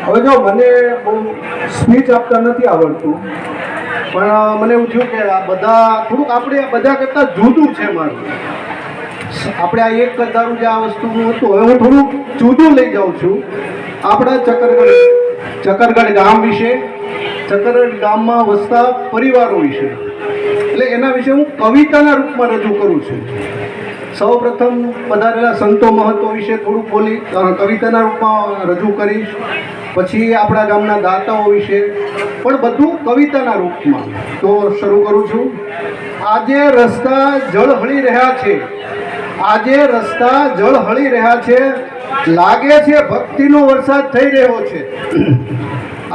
હવે જો મને બહુ સ્પીચ આપતા નથી આવડતું, પણ મને એવું થયું કે આ બધા થોડુંક આપણે આ બધા કરતાં જુદું છે મારું. આપણે આ એક કદારું જે આ વસ્તુનું હતું, હવે હું થોડુંક જુદું લઈ જાઉં છું આપણા ચકરગઢ ગામ વિશે, ચકરગઢ ગામમાં વસતા પરિવારો વિશે. એટલે એના વિશે હું કવિતાના રૂપમાં રજૂ કરું છું. સૌ પ્રથમ પધારેલા સંતો મહત્વ વિશે થોડુંક બોલી કવિતાના રૂપમાં રજૂ કરીશ. પછી આપણા ગામના દાતાઓ વિશે, પણ બધું કવિતાના રૂપમાં. તો શરૂ કરું છું. આજે રસ્તા જળ હળી રહ્યા છે, આજે રસ્તા જળ હળી રહ્યા છે, લાગે છે ભક્તિનો વરસાદ થઈ રહ્યો છે.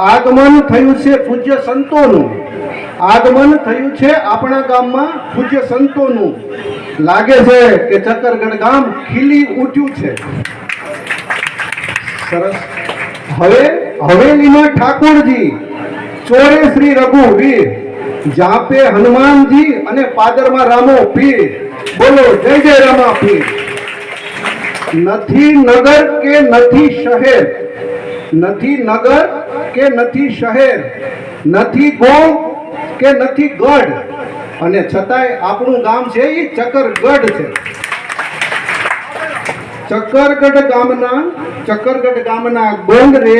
આગમન થયું છે પૂજ્ય સંતોનું, આગમન થયું છે આપણા ગામમાં પૂજ્ય સંતોનું. લાગે છે કે ચકરગઢ ગામ ખીલી ઉઠ્યું છે. સરસ. હવે હવેલીમાં ઠાકોરજી, ચોરે શ્રી રઘુવીર, જાપે હનુમાનજી અને પાદરમાં રામો પીર. બોલો જય જય રામા પીર. નથી નગર કે નથી શહેર, નથી નગર કે નથી શહેર, નથી ગોળ કે નથી ગઢ, અને છતાંય આપણું ગામ છે એ ચકરગઢ છે. ચકરગઢ ગામના ગોંડરે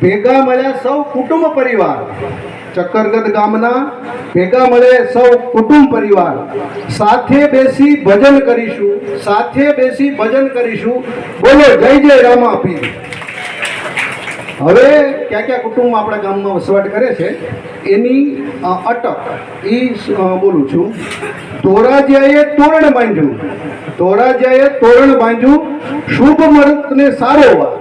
ભેગા મળ્યા સૌ કુટુંબ પરિવાર. ચકરગઢ ગામના ભેગા મળે સૌ કુટુંબ પરિવાર. સાથે બેસી ભજન કરીશું, સાથે બેસી ભજન કરીશું. બોલો જય જય રામા પીર. હવે ક્યાં ક્યાં કુટુંબ આપણા ગામમાં વસવાટ કરે છે એની અટક એ બોલું છું. ધોરાજીએ તોરણ બાંધ્યું, ધોરાજીએ તોરણ બાંધ્યું, શુભ મુહૂર્તને સારો વા.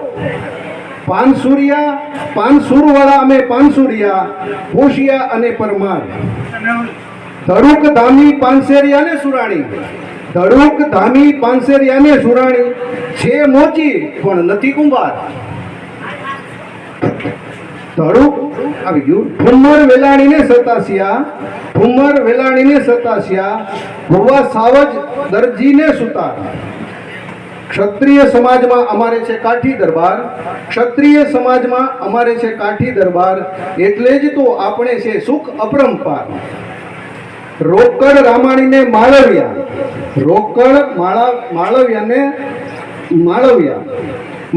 પાનસુરવાળા અમે પાનસુરિયા, પોશિયા અને પરમાર. ધડુક ધામી પાનસેરિયા ને સુરાણી, ધડુક ધામી પાનસેરિયા ને સુરાણી. છે મોચી પણ નથી કુંભાર. ધડુક આવી ગયું. ઠુમર વેલાણીને સતાસિયા, ઠુમર વેલાણીને સતાસિયા, ભુવા સાવજ દરજીને સુતાર. ક્ષત્રિય સમાજમાં અમારે છે કાઠી દરબાર, ક્ષત્રિય સમાજમાં અમારે છે કાઠી દરબાર, એટલે જ તો આપણે છે સુખ અપરંપાર. રોકડ રામાણીને માળવિયા, રોકડ માળવિયાને માળવિયા.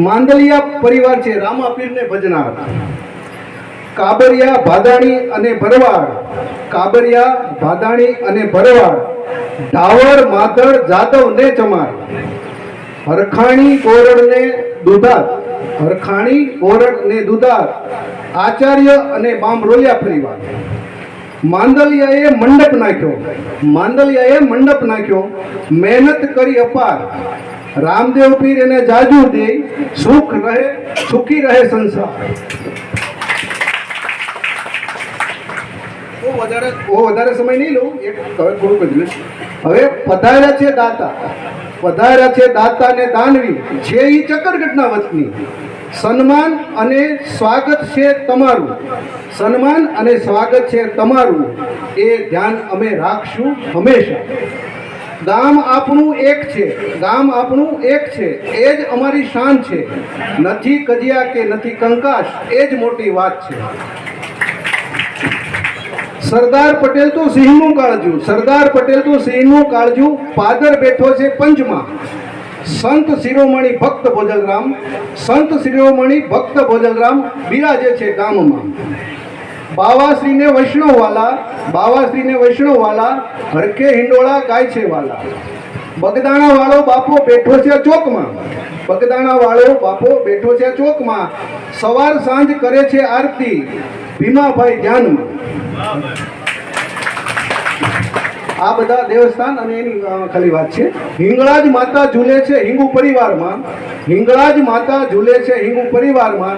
માંદલિયા પરિવાર છે રામાપીરને ભજનાર. કાબરિયા ભાદાણી અને ભરવાડ, કાબરિયા ભાદાણી અને ભરવાડ. ઢાવર માધર જાદવ ને ચમાર. હરખાણી કોરડ ને દુધાર, હરખાણી કોરડ ને દુધાર. આચાર્ય અને બામરોલિયા પરિવાર. માંદલિયાએ મંડપ નાખ્યો, માંદલિયાએ મંડપ નાખ્યો, મહેનત કરી અપાર. રામદેવ પીર એને જાજુ દે, સુખ રહે સુખી રહે સંસાર. વધારે સમય નહીં લઉં, એક થોડુંક જ લઈશ. હવે પધાર્યા છે દાતા, પધાર્યા છે દાતા ને દાનવી છે ઈ ચકરગઢના વતની. સન્માન અને સ્વાગત છે તમારું, સન્માન અને સ્વાગત છે તમારું, એ ધ્યાન અમે રાખશું હંમેશા. ગામ આપણું એક છે, ગામ આપણું એક છે, એ જ અમારી શાન છે. નથી કજિયા કે નથી કંકાશ, એ જ મોટી વાત છે. સરદાર પટેલ તો સિંહનું કાળજું, સરદાર પટેલ તો સિંહનું કાળજું. પાદર બેઠો છે પંચમાં. સંત શિરોમણી ભક્ત ભોજલરામ, સંત શિરોમણી ભક્ત ભોજલરામ બિરાજે છે ગામમાં. બાવાશ્રીને વૈષ્ણવવાલા, બાવાશ્રીને વૈષ્ણવવાલા, હરખે હિંડોળા ગાય છે વાલા. બગદાણા વાળો બાપો બેઠો છે ચોકમાં, બગદાણા વાળો બાપો બેઠો છે ચોકમાં. સવાર સાંજ કરે છે આરતી, ભીમાભાઈ ધ્યાનમાં. આ બધા દેવસ્થાન અને એની ખાલી વાત છે. હિંગળાજ માતા ઝૂલે છે હિંગુ પરિવારમાં, હિંગળાજ માતા ઝૂલે છે હિંગુ પરિવારમાં.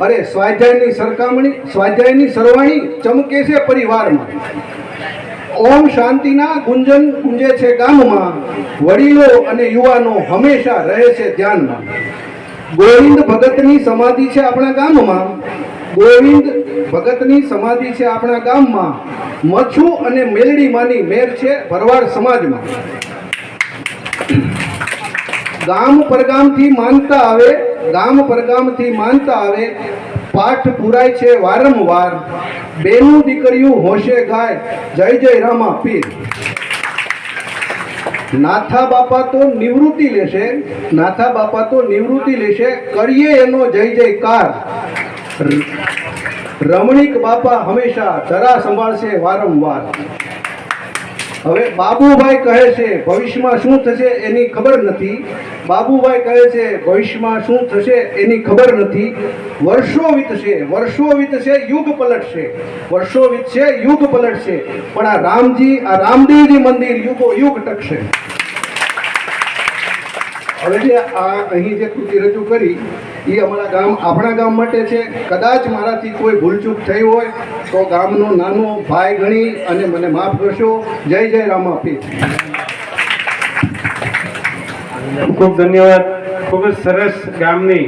અરે સ્વાધ્યાયની સરખામણી, સ્વાધ્યાયની સરવાણી ચમકે છે પરિવારમાં. ઓમ શાંતિના ગુંજન ગુંજે છે ગામમાં. વડીલો અને યુવાનો હંમેશા રહે છે ધ્યાનમાં. ગોવિંદ ભગતની સમાધિ છે આપણા ગામમાં, ગોવિંદ ભગતની સમાધિ છે આપણા ગામમાં. મચ્છુ અને મેલડી માની મેર છે ભરવાડ સમાજમાં. ગામ પરગામથી માનતા આવે, ગામ પરગામથી માનતા આવે, પાઠ પુરાય છે વારંવાર, બેનું દીકરીયું હોશે ગાય, જય જય રામા પીર. નાથા બાપા તો નિવૃત્તિ લેશે, નાથા બાપા તો નિવૃત્તિ લેશે, કરીએ એનો જય જયકાર. રમણીક બાપા હંમેશા ધરા સંભાળશે વારંવાર. હવે બાબુભાઈ કહે છે ભવિષ્યમાં શું થશે એની ખબર નથી, બાબુભાઈ કહે છે ભવિષ્યમાં શું થશે એની ખબર નથી. વર્ષો વીતશે, વર્ષો વીતશે, યુગ પલટશે, વર્ષો વીતશે, યુગ પલટશે, પણ આ રામજી, આ રામદેવજી મંદિર યુગો યુગ ટકશે. હવે જે આ અહીં જે કૃતિ રજૂ કરી એ અમારા ગામ, આપણા ગામ માટે છે. કદાચ મારાથી કોઈ ભૂલચૂક થઈ હોય તો ગામનો નાનો ભાઈ ગણી અને મને માફ કરશો. જય જય રામા પીર. ખૂબ ધન્યવાદ. ખૂબ જ સરસ ગામની